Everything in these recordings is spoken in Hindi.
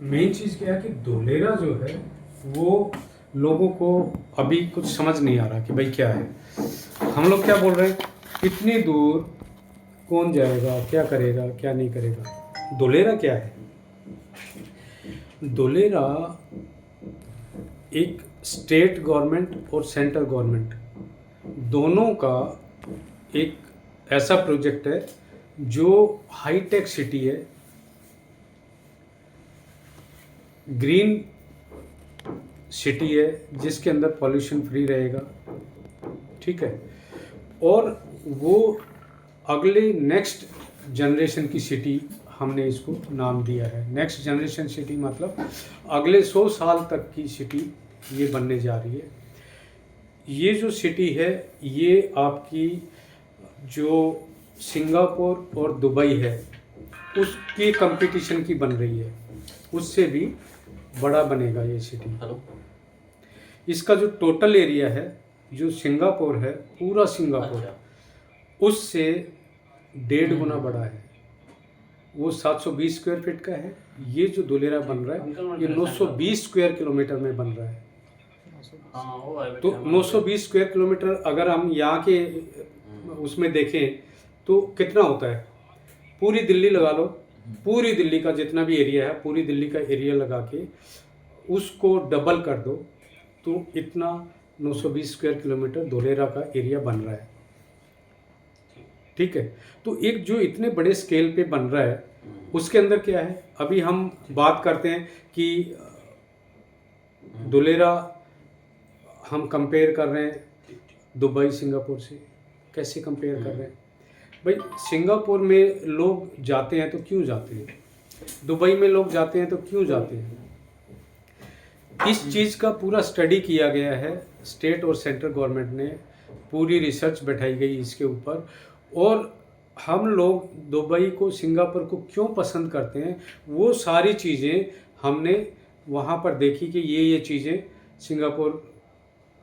मेन चीज़ क्या है कि धोलेरा जो है वो लोगों को अभी कुछ समझ नहीं आ रहा कि भाई क्या है। हम लोग क्या बोल रहे हैं, इतनी दूर कौन जाएगा, क्या करेगा, क्या नहीं करेगा। धोलेरा क्या है? धोलेरा एक स्टेट गवर्नमेंट और सेंट्रल गवर्नमेंट दोनों का एक ऐसा प्रोजेक्ट है जो हाईटेक सिटी है, ग्रीन सिटी है, जिसके अंदर पॉल्यूशन फ्री रहेगा, ठीक है। और वो अगले नेक्स्ट जनरेशन की सिटी हमने इसको नाम दिया है। नेक्स्ट जनरेशन सिटी मतलब अगले 100 साल तक की सिटी ये बनने जा रही है। ये जो सिटी है ये आपकी जो सिंगापुर और दुबई है उसकी कंपटीशन की बन रही है, उससे भी बड़ा बनेगा ये सिटी। इसका जो टोटल एरिया है, जो सिंगापुर है, पूरा सिंगापुर उससे 1.5 गुना बड़ा है। वो 720 स्क्वायर फीट का है। ये जो धोलेरा बन रहा है ये 920 स्क्वायर किलोमीटर में बन रहा है। तो 920 स्क्वायर किलोमीटर अगर हम यहाँ के उसमें देखें तो कितना होता है, पूरी दिल्ली लगा लो, पूरी दिल्ली का जितना भी एरिया है, पूरी दिल्ली का एरिया लगा के उसको डबल कर दो तो इतना 920 स्क्वायर किलोमीटर धोलेरा का एरिया बन रहा है, ठीक है। तो एक जो इतने बड़े स्केल पे बन रहा है उसके अंदर क्या है, अभी हम बात करते हैं कि धोलेरा हम कंपेयर कर रहे हैं दुबई सिंगापुर से। कैसे कंपेयर कर रहे हैं भाई? सिंगापुर में लोग जाते हैं तो क्यों जाते हैं, दुबई में लोग जाते हैं तो क्यों जाते हैं? इस चीज़ का पूरा स्टडी किया गया है, स्टेट और सेंट्रल गवर्नमेंट ने पूरी रिसर्च बैठाई गई इसके ऊपर। और हम लोग दुबई को, सिंगापुर को क्यों पसंद करते हैं, वो सारी चीज़ें हमने वहाँ पर देखी कि ये चीज़ें सिंगापुर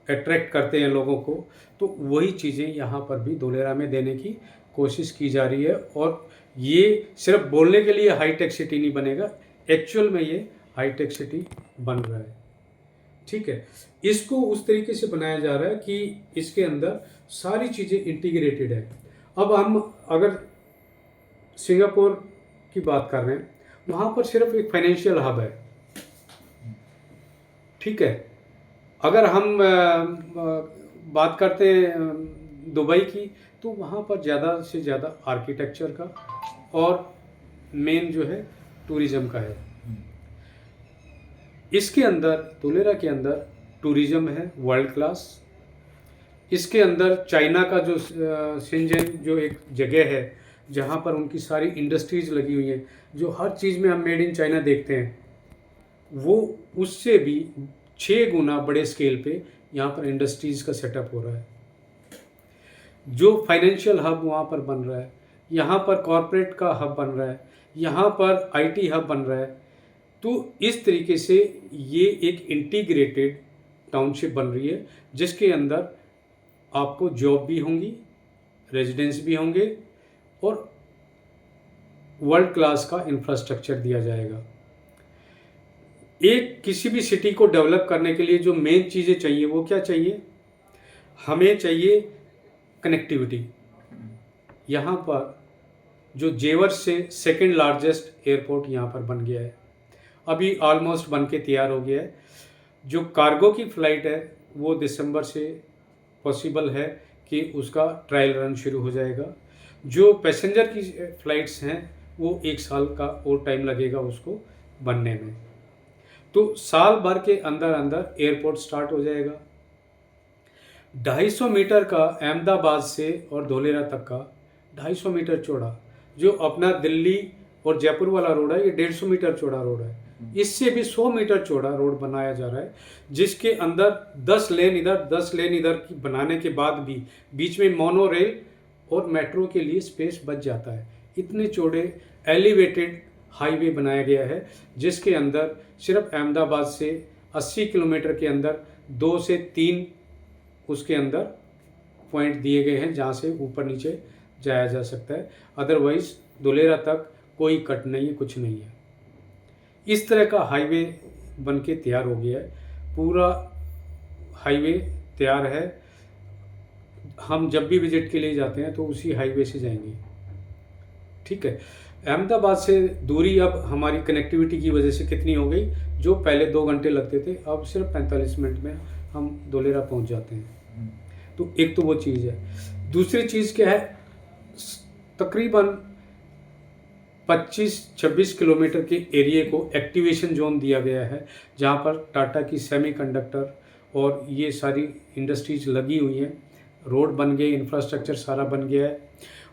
अट्रैक्ट करते हैं लोगों को। तो वही चीज़ें यहाँ पर भी धोलेरा में देने की कोशिश की जा रही है। और ये सिर्फ बोलने के लिए हाईटेक सिटी नहीं बनेगा, एक्चुअल में ये हाईटेक सिटी बन रहा है, ठीक है। इसको उस तरीके से बनाया जा रहा है कि इसके अंदर सारी चीज़ें इंटीग्रेटेड है। अब हम अगर सिंगापुर की बात कर रहे हैं, वहाँ पर सिर्फ एक फाइनेंशियल हब है, ठीक है। अगर हम बात करते हैं दुबई की, तो वहाँ पर ज़्यादा से ज़्यादा आर्किटेक्चर का और मेन जो है टूरिज़्म का है। इसके अंदर, धोलेरा के अंदर टूरिज़्म है वर्ल्ड क्लास। इसके अंदर चाइना का जो शेंजन जो एक जगह है जहाँ पर उनकी सारी इंडस्ट्रीज़ लगी हुई हैं, जो हर चीज़ में हम मेड इन चाइना देखते हैं, वो उससे भी 6 गुना बड़े स्केल पे यहाँ पर इंडस्ट्रीज़ का सेटअप हो रहा है। जो फाइनेंशियल हब वहाँ पर बन रहा है, यहाँ पर कॉरपोरेट का हब बन रहा है, यहाँ पर आईटी हब बन रहा है। तो इस तरीके से ये एक इंटीग्रेटेड टाउनशिप बन रही है जिसके अंदर आपको जॉब भी होंगी, रेजिडेंस भी होंगे और वर्ल्ड क्लास का इंफ्रास्ट्रक्चर दिया जाएगा। एक किसी भी सिटी को डेवलप करने के लिए जो मेन चीज़ें चाहिए वो क्या चाहिए? हमें चाहिए कनेक्टिविटी। यहाँ पर जो जेवर से सेकंड लार्जेस्ट एयरपोर्ट यहाँ पर बन गया है, अभी ऑलमोस्ट बन के तैयार हो गया है। जो कार्गो की फ़्लाइट है वो दिसंबर से पॉसिबल है कि उसका ट्रायल रन शुरू हो जाएगा। जो पैसेंजर की फ़्लाइट्स हैं वो 1 साल का और टाइम लगेगा उसको बनने में। तो साल भर के अंदर अंदर एयरपोर्ट स्टार्ट हो जाएगा। 250 मीटर का अहमदाबाद से और धोलेरा तक का 250 मीटर चौड़ा जो अपना दिल्ली और जयपुर वाला रोड है, ये 150 मीटर चौड़ा रोड है। इससे भी 100 मीटर चौड़ा रोड बनाया जा रहा है, जिसके अंदर 10 लेन इधर 10 लेन इधर की बनाने के बाद भी बीच में मोनो रेल और मेट्रो के लिए स्पेस बच जाता है। इतने चौड़े एलिवेटेड हाईवे बनाया गया है जिसके अंदर सिर्फ अहमदाबाद से 80 किलोमीटर के अंदर 2 से 3 उसके अंदर पॉइंट दिए गए हैं जहाँ से ऊपर नीचे जाया जा सकता है। अदरवाइज धोलेरा तक कोई कट नहीं है, कुछ नहीं है। इस तरह का हाईवे बन के तैयार हो गया है, पूरा हाईवे तैयार है। हम जब भी विजिट के लिए जाते हैं तो उसी हाईवे से जाएंगे, ठीक है। अहमदाबाद से दूरी अब हमारी कनेक्टिविटी की वजह से कितनी हो गई, जो पहले 2 घंटे लगते थे अब सिर्फ 45 मिनट में हम धोलेरा पहुंच जाते हैं। तो एक तो वो चीज़ है। दूसरी चीज़ क्या है, तकरीबन 25-26 किलोमीटर के एरिया को एक्टिवेशन जोन दिया गया है, जहाँ पर टाटा की सेमीकंडक्टर और ये सारी इंडस्ट्रीज लगी हुई हैं। रोड बन गए, इंफ्रास्ट्रक्चर सारा बन गया है।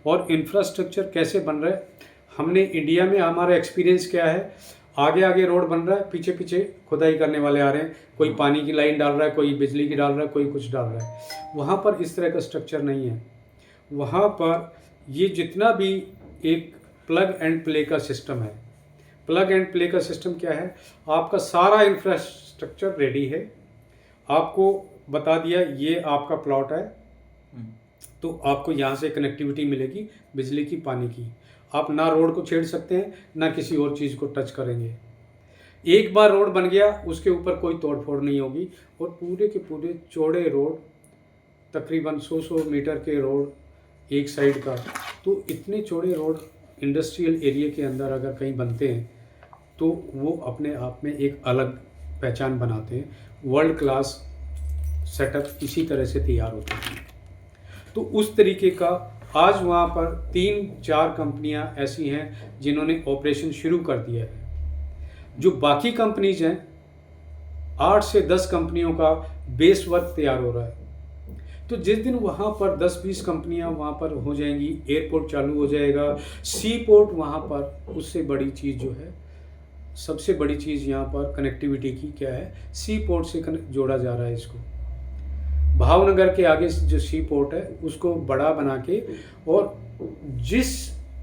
और इंफ्रास्ट्रक्चर कैसे बन रहा है, हमने इंडिया में हमारा एक्सपीरियंस क्या है, आगे आगे रोड बन रहा है, पीछे पीछे खुदाई करने वाले आ रहे हैं, कोई पानी की लाइन डाल रहा है, कोई बिजली की डाल रहा है, कोई कुछ डाल रहा है। वहाँ पर इस तरह का स्ट्रक्चर नहीं है। वहाँ पर ये जितना भी एक प्लग एंड प्ले का सिस्टम है। प्लग एंड प्ले का सिस्टम क्या है, आपका सारा इंफ्रास्ट्रक्चर रेडी है, आपको बता दिया ये आपका प्लॉट है, तो आपको यहाँ से कनेक्टिविटी मिलेगी बिजली की, पानी की। आप ना रोड को छेड़ सकते हैं ना किसी और चीज़ को टच करेंगे। एक बार रोड बन गया उसके ऊपर कोई तोड़ फोड़ नहीं होगी। और पूरे के पूरे चौड़े रोड, तकरीबन 100 मीटर के रोड एक साइड का। तो इतने चौड़े रोड इंडस्ट्रियल एरिया के अंदर अगर कहीं बनते हैं तो वो अपने आप में एक अलग पहचान बनाते हैं। वर्ल्ड क्लास सेटअप इसी तरह से तैयार होते हैं। तो उस तरीके का आज वहाँ पर 3-4 कंपनियाँ ऐसी हैं जिन्होंने ऑपरेशन शुरू कर दिया है। जो बाकी कंपनीज हैं, 8 से 10 कंपनियों का बेस वर्क तैयार हो रहा है। तो जिस दिन वहाँ पर 10-20 कंपनियाँ वहाँ पर हो जाएंगी, एयरपोर्ट चालू हो जाएगा, सी पोर्ट वहाँ पर, उससे बड़ी चीज़ जो है, सबसे बड़ी चीज़ यहाँ पर कनेक्टिविटी की क्या है, सी पोर्ट से जोड़ा जा रहा है इसको। भावनगर के आगे जो सी पोर्ट है उसको बड़ा बना के, और जिस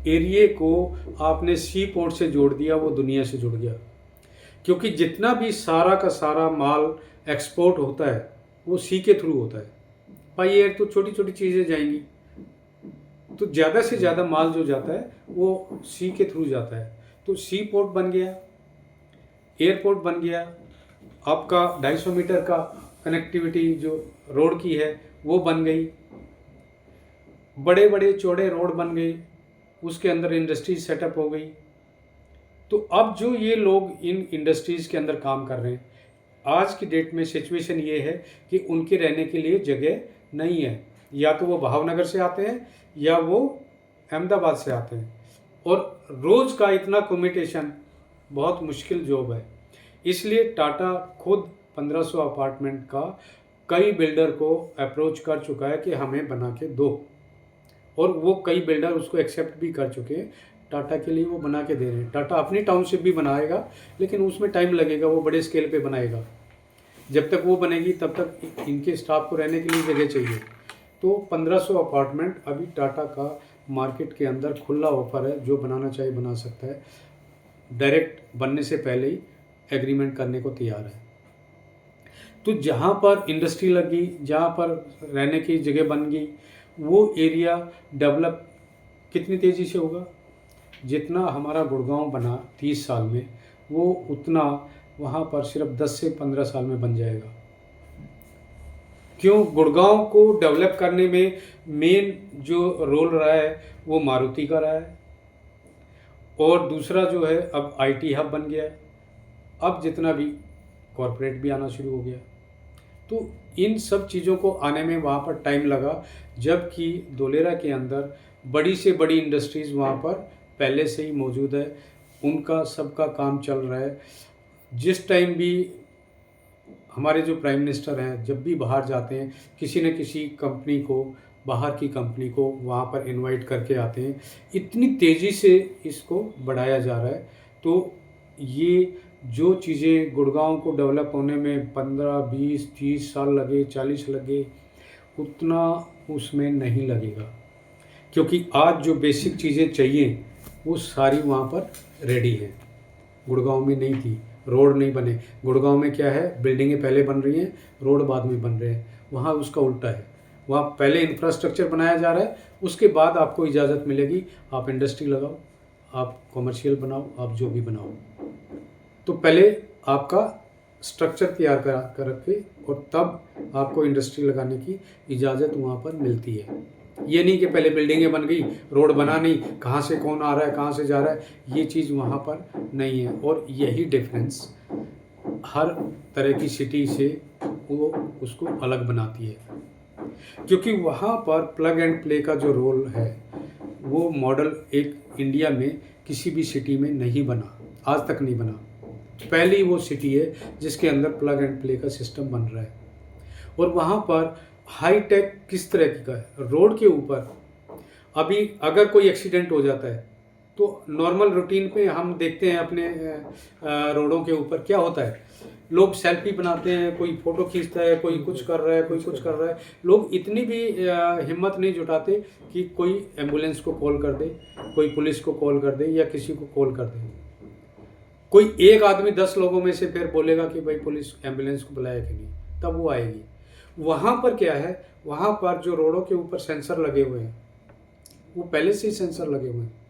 एरिए को आपने सी पोर्ट से जोड़ दिया वो दुनिया से जुड़ गया। क्योंकि जितना भी सारा का सारा माल एक्सपोर्ट होता है वो सी के थ्रू होता है। बाई एयर तो छोटी छोटी चीज़ें जाएंगी, तो ज़्यादा से ज़्यादा माल जो जाता है वो सी के थ्रू जाता है। तो सी पोर्ट बन गया, एयरपोर्ट बन गया, आपका 250 मीटर का कनेक्टिविटी जो रोड की है वो बन गई, बड़े बड़े चौड़े रोड बन गए, उसके अंदर इंडस्ट्रीज सेटअप हो गई। तो अब जो ये लोग इन इंडस्ट्रीज़ के अंदर काम कर रहे हैं, आज की डेट में सिचुएशन ये है कि उनके रहने के लिए जगह नहीं है। या तो वो भावनगर से आते हैं या वो अहमदाबाद से आते हैं, और रोज़ का इतना कम्यूटेशन बहुत मुश्किल जॉब है। इसलिए टाटा खुद 1500 अपार्टमेंट का कई बिल्डर को अप्रोच कर चुका है कि हमें बना के दो, और वो कई बिल्डर उसको एक्सेप्ट भी कर चुके हैं। टाटा के लिए वो बना के दे रहे हैं। टाटा अपनी टाउनशिप भी बनाएगा, लेकिन उसमें टाइम लगेगा, वो बड़े स्केल पे बनाएगा। जब तक वो बनेगी तब तक इनके स्टाफ को रहने के लिए जगह चाहिए। तो 1500 अपार्टमेंट अभी टाटा का मार्केट के अंदर खुला ऑफर है, जो बनाना चाहे बना सकता है। डायरेक्ट बनने से पहले ही एग्रीमेंट करने को तैयार है। तो जहाँ पर इंडस्ट्री लगी, जहाँ पर रहने की जगह बन गई, वो एरिया डेवलप कितनी तेज़ी से होगा। जितना हमारा गुड़गांव बना 30 साल में, वो उतना वहाँ पर सिर्फ 10 से 15 साल में बन जाएगा। क्यों? गुड़गांव को डेवलप करने में मेन जो रोल रहा है वो मारुति का रहा है, और दूसरा जो है अब आईटी हब बन गया है। अब जितना भी कॉरपोरेट भी आना शुरू हो गया। तो इन सब चीज़ों को आने में वहाँ पर टाइम लगा, जबकि धोलेरा के अंदर बड़ी से बड़ी इंडस्ट्रीज़ वहाँ पर पहले से ही मौजूद है, उनका सबका काम चल रहा है। जिस टाइम भी हमारे जो प्राइम मिनिस्टर हैं, जब भी बाहर जाते हैं, किसी न किसी कंपनी को, बाहर की कंपनी को वहाँ पर इनवाइट करके आते हैं। इतनी तेज़ी से इसको बढ़ाया जा रहा है। तो ये जो चीज़ें गुड़गांव को डेवलप होने में 15, 20, 30 साल लगे, 40 लगे, उतना उसमें नहीं लगेगा। क्योंकि आज जो बेसिक चीज़ें चाहिए वो सारी वहाँ पर रेडी है। गुड़गांव में नहीं थी, रोड नहीं बने। गुड़गांव में क्या है, बिल्डिंगें पहले बन रही हैं, रोड बाद में बन रहे हैं। वहाँ उसका उल्टा है। वहाँ पहले इंफ्रास्ट्रक्चर बनाया जा रहा है, उसके बाद आपको इजाज़त मिलेगी, आप इंडस्ट्री लगाओ, आप कॉमर्शियल बनाओ, आप जो भी बनाओ। तो पहले आपका स्ट्रक्चर तैयार कर रखे और तब आपको इंडस्ट्री लगाने की इजाज़त वहाँ पर मिलती है। ये नहीं कि पहले बिल्डिंगें बन गई, रोड बना नहीं, कहाँ से कौन आ रहा है, कहाँ से जा रहा है, ये चीज़ वहाँ पर नहीं है। और यही डिफरेंस हर तरह की सिटी से वो उसको अलग बनाती है, क्योंकि वहाँ पर प्लग एंड प्ले का जो रोल है वो मॉडल एक इंडिया में किसी भी सिटी में नहीं बना, आज तक नहीं बना। पहली वो सिटी है जिसके अंदर प्लग एंड प्ले का सिस्टम बन रहा है। और वहाँ पर हाई टेक किस तरह की का है, रोड के ऊपर अभी अगर कोई एक्सीडेंट हो जाता है तो नॉर्मल रूटीन पे हम देखते हैं अपने रोडों के ऊपर क्या होता है, लोग सेल्फी बनाते हैं, कोई फ़ोटो खींचता है, कोई कुछ कर रहा है, कोई कुछ कर रहा है। लोग इतनी भी हिम्मत नहीं जुटाते कि कोई एम्बुलेंस को कॉल कर दे, कोई पुलिस को कॉल कर दे या किसी को कॉल कर दे। कोई एक आदमी 10 लोगों में से फिर बोलेगा कि भाई पुलिस एम्बुलेंस को बुलाया कि नहीं, तब वो आएगी। वहाँ पर क्या है, वहाँ पर जो रोडों के ऊपर सेंसर लगे हुए हैं वो पहले से ही सेंसर लगे हुए हैं।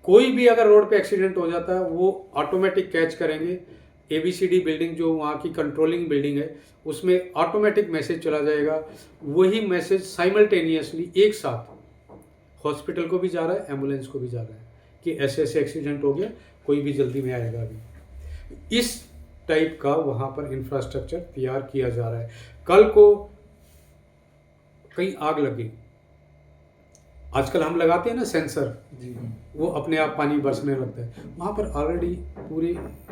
कोई भी अगर रोड पे एक्सीडेंट हो जाता है वो ऑटोमेटिक कैच करेंगे। ABCD बिल्डिंग जो वहाँ की कंट्रोलिंग बिल्डिंग है उसमें ऑटोमेटिक मैसेज चला जाएगा। वही मैसेज साइमल्टेनियसली एक साथ हॉस्पिटल को भी जा रहा है, एम्बुलेंस को भी जा रहा है कि ऐसे ऐसे एक्सीडेंट हो गया, कोई भी जल्दी में आएगा अभी। इस टाइप का वहाँ पर इंफ्रास्ट्रक्चर तैयार किया जा रहा है। कल को कहीं आग लगी, आजकल हम लगाते हैं ना सेंसर, वो अपने आप पानी बरसने लगता है, वहाँ पर ऑलरेडी पूरे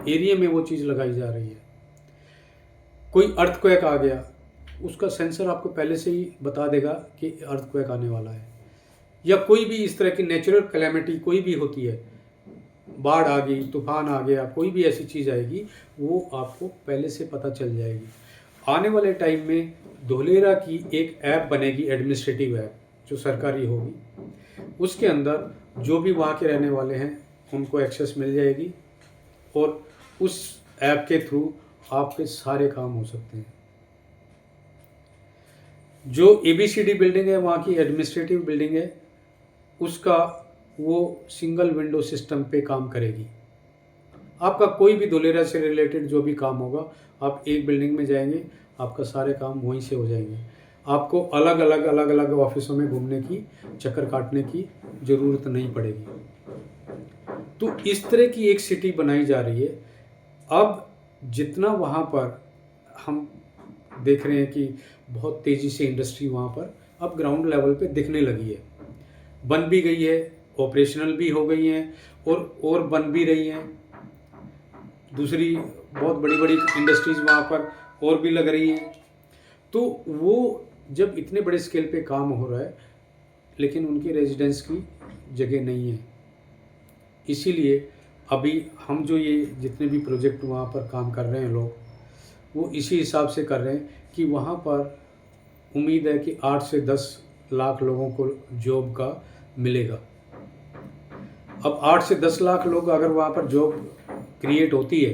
एरिया में वो चीज़ लगाई जा रही है। कोई अर्थक्वेक आ गया, उसका सेंसर आपको पहले से ही बता देगा कि अर्थक्वेक आने वाला है। या कोई भी इस तरह की नेचुरल कैलेमिटी कोई भी होती है, बाढ़ आ गई, तूफान आ गया, कोई भी ऐसी चीज़ आएगी, वो आपको पहले से पता चल जाएगी। आने वाले टाइम में धोलेरा की एक ऐप बनेगी, एडमिनिस्ट्रेटिव ऐप जो सरकारी होगी, उसके अंदर जो भी वहाँ के रहने वाले हैं उनको एक्सेस मिल जाएगी और उस ऐप के थ्रू आपके सारे काम हो सकते हैं। जो ABCD बिल्डिंग है, वहाँ की एडमिनिस्ट्रेटिव बिल्डिंग है, उसका वो सिंगल विंडो सिस्टम पे काम करेगी। आपका कोई भी धोलेरा से रिलेटेड जो भी काम होगा, आप एक बिल्डिंग में जाएंगे, आपका सारे काम वहीं से हो जाएंगे। आपको अलग अलग ऑफिसों में घूमने की, चक्कर काटने की ज़रूरत नहीं पड़ेगी। तो इस तरह की एक सिटी बनाई जा रही है। अब जितना वहाँ पर हम देख रहे हैं कि बहुत तेज़ी से इंडस्ट्री वहाँ पर अब ग्राउंड लेवल पे दिखने लगी है, बन भी गई है, ऑपरेशनल भी हो गई हैं और बन भी रही हैं। दूसरी बहुत बड़ी बड़ी इंडस्ट्रीज़ वहाँ पर और भी लग रही हैं। तो वो जब इतने बड़े स्केल पे काम हो रहा है, लेकिन उनके रेजिडेंस की जगह नहीं है, इसीलिए अभी हम जो ये जितने भी प्रोजेक्ट वहाँ पर काम कर रहे हैं लोग, वो इसी हिसाब से कर रहे हैं कि वहाँ पर उम्मीद है कि 8 से 10 लाख लोगों को जॉब का मिलेगा। अब 8 से 10 लाख लोग अगर वहाँ पर जॉब क्रिएट होती है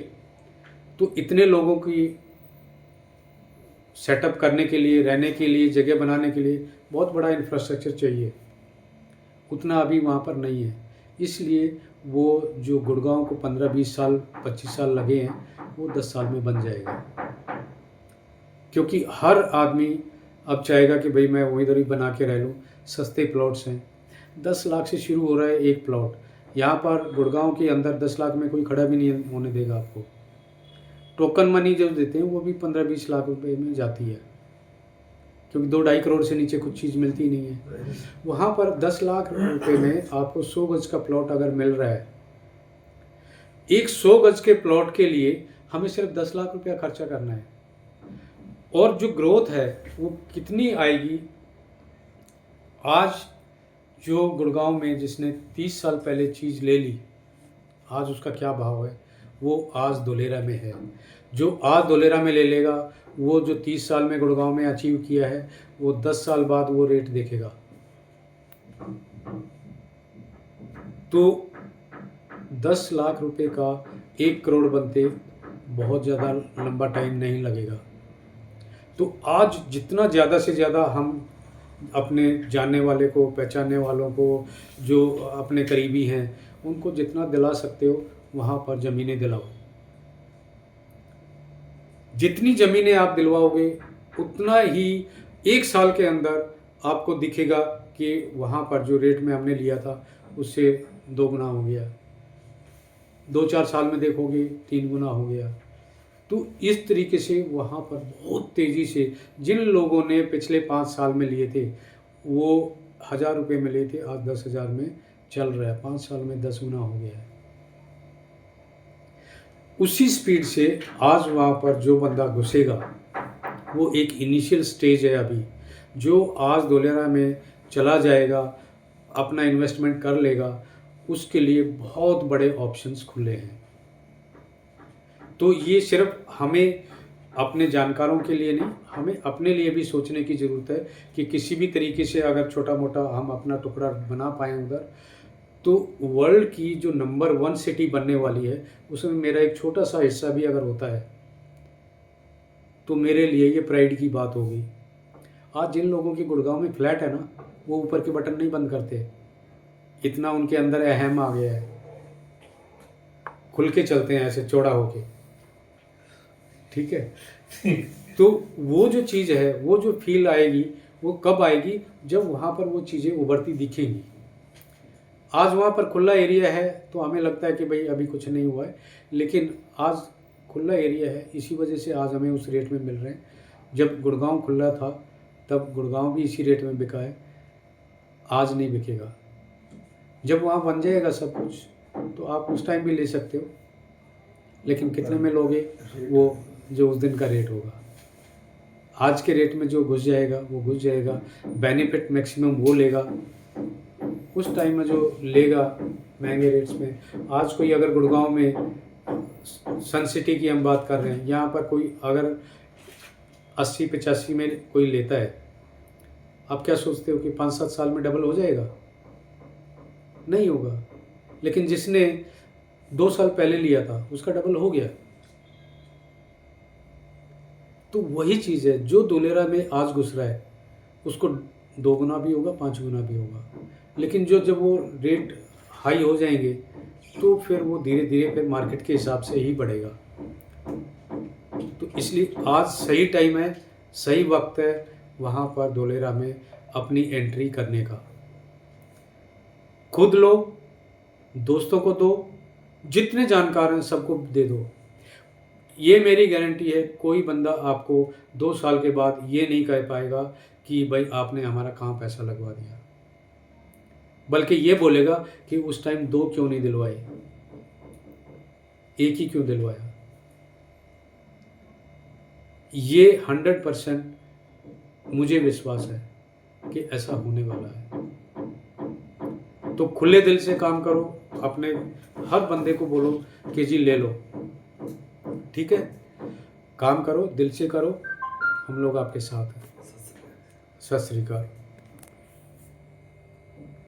तो इतने लोगों की सेटअप करने के लिए, रहने के लिए, जगह बनाने के लिए बहुत बड़ा इंफ्रास्ट्रक्चर चाहिए। उतना अभी वहाँ पर नहीं है, इसलिए वो जो गुड़गांव को 15-20 साल 25 साल लगे हैं वो 10 साल में बन जाएगा। क्योंकि हर आदमी अब चाहेगा कि भाई मैं वहीं इधर ही बना के रह लूँ। सस्ते प्लॉट्स हैं, 10 लाख से शुरू हो रहा है एक प्लॉट। यहाँ पर गुड़गांव के अंदर 10 लाख में कोई खड़ा भी नहीं होने देगा आपको। टोकन मनी जो देते हैं वो भी 15-20 लाख रुपए में जाती है, क्योंकि 2-2.5 करोड़ से नीचे कुछ चीज़ मिलती नहीं है। वहाँ पर 10 लाख रुपए में आपको 100 गज का प्लॉट अगर मिल रहा है, एक 100 गज के प्लॉट के लिए हमें सिर्फ 10 लाख रुपया खर्चा करना है। और जो ग्रोथ है वो कितनी आएगी, आज जो गुड़गांव में जिसने 30 साल पहले चीज़ ले ली, आज उसका क्या भाव है, वो आज धोलेरा में है। जो आज धोलेरा में ले लेगा, वो जो 30 साल में गुड़गांव में अचीव किया है, वो 10 साल बाद वो रेट देखेगा। तो 10 लाख रुपए का 1 करोड़ बनते बहुत ज़्यादा लंबा टाइम नहीं लगेगा। तो आज जितना ज़्यादा से ज़्यादा हम अपने जानने वाले को, पहचानने वालों को, जो अपने करीबी हैं, उनको जितना दिला सकते हो वहाँ पर ज़मीनें दिलाओ। जितनी ज़मीनें आप दिलवाओगे उतना ही 1 साल के अंदर आपको दिखेगा कि वहाँ पर जो रेट में हमने लिया था उससे 2 गुना हो गया, 2-4 साल में देखोगे 3 गुना हो गया। तो इस तरीके से वहाँ पर बहुत तेज़ी से जिन लोगों ने पिछले 5 साल में लिए थे, वो 1000 रुपये में लिए थे, आज 10,000 में चल रहा है, 5 साल में 10 गुना हो गया है। उसी स्पीड से आज वहाँ पर जो बंदा घुसेगा, वो एक इनिशियल स्टेज है अभी, जो आज धोलेरा में चला जाएगा, अपना इन्वेस्टमेंट कर लेगा, उसके लिए बहुत बड़े ऑप्शंस खुले हैं। तो ये सिर्फ हमें अपने जानकारों के लिए नहीं, हमें अपने लिए भी सोचने की ज़रूरत है कि किसी भी तरीके से अगर छोटा मोटा हम अपना टुकड़ा बना पाएँ उधर, तो वर्ल्ड की जो नंबर 1 सिटी बनने वाली है, उसमें मेरा एक छोटा सा हिस्सा भी अगर होता है, तो मेरे लिए ये प्राइड की बात होगी। आज जिन लोगों के गुड़गांव में फ्लैट है ना, वो ऊपर के बटन नहीं बंद करते, इतना उनके अंदर अहम आ गया है, खुल के चलते हैं ऐसे चौड़ा होके, ठीक है। तो वो जो चीज़ है, वो जो फील आएगी, वो कब आएगी? जब वहाँ पर वो चीज़ें उभरती दिखेंगी। आज वहाँ पर खुला एरिया है तो हमें लगता है कि भाई अभी कुछ नहीं हुआ है, लेकिन आज खुला एरिया है, इसी वजह से आज हमें उस रेट में मिल रहे हैं। जब गुड़गांव खुला था तब गुड़गांव भी इसी रेट में बिका है, आज नहीं बिकेगा। जब वहाँ बन जाएगा सब कुछ तो आप उस टाइम भी ले सकते हो, लेकिन कितने में लोगे वो जो उस दिन का रेट होगा। आज के रेट में जो घुस जाएगा वो घुस जाएगा, बेनिफिट मैक्सिमम वो लेगा, उस टाइम में जो लेगा महंगे रेट्स में। आज कोई अगर गुड़गांव में सन सिटी की हम बात कर रहे हैं, यहाँ पर कोई अगर 80-85 में कोई लेता है, आप क्या सोचते हो कि 5-7 साल में डबल हो जाएगा? नहीं होगा। लेकिन जिसने 2 साल पहले लिया था उसका डबल हो गया। तो वही चीज़ है, जो धोलेरा में आज घुस रहा है उसको 2 गुना भी होगा, 5 गुना भी होगा। लेकिन जब वो रेट हाई हो जाएंगे तो फिर वो धीरे धीरे फिर मार्केट के हिसाब से ही बढ़ेगा। तो इसलिए आज सही टाइम है, सही वक्त है वहाँ पर धोलेरा में अपनी एंट्री करने का। खुद लो, दोस्तों को दो, जितने जानकार हैं सबको दे दो। ये मेरी गारंटी है, कोई बंदा आपको 2 साल के बाद ये नहीं कह पाएगा कि भाई आपने हमारा कहाँ पैसा लगवा दिया, बल्कि ये बोलेगा कि उस टाइम 2 क्यों नहीं दिलवाए, 1 ही क्यों दिलवाया। ये 100% मुझे विश्वास है कि ऐसा होने वाला है। तो खुले दिल से काम करो, अपने हर बंदे को बोलो कि जी ले लो, ठीक है, काम करो, दिल से करो, हम लोग आपके साथ हैं। सत श्री अकाल।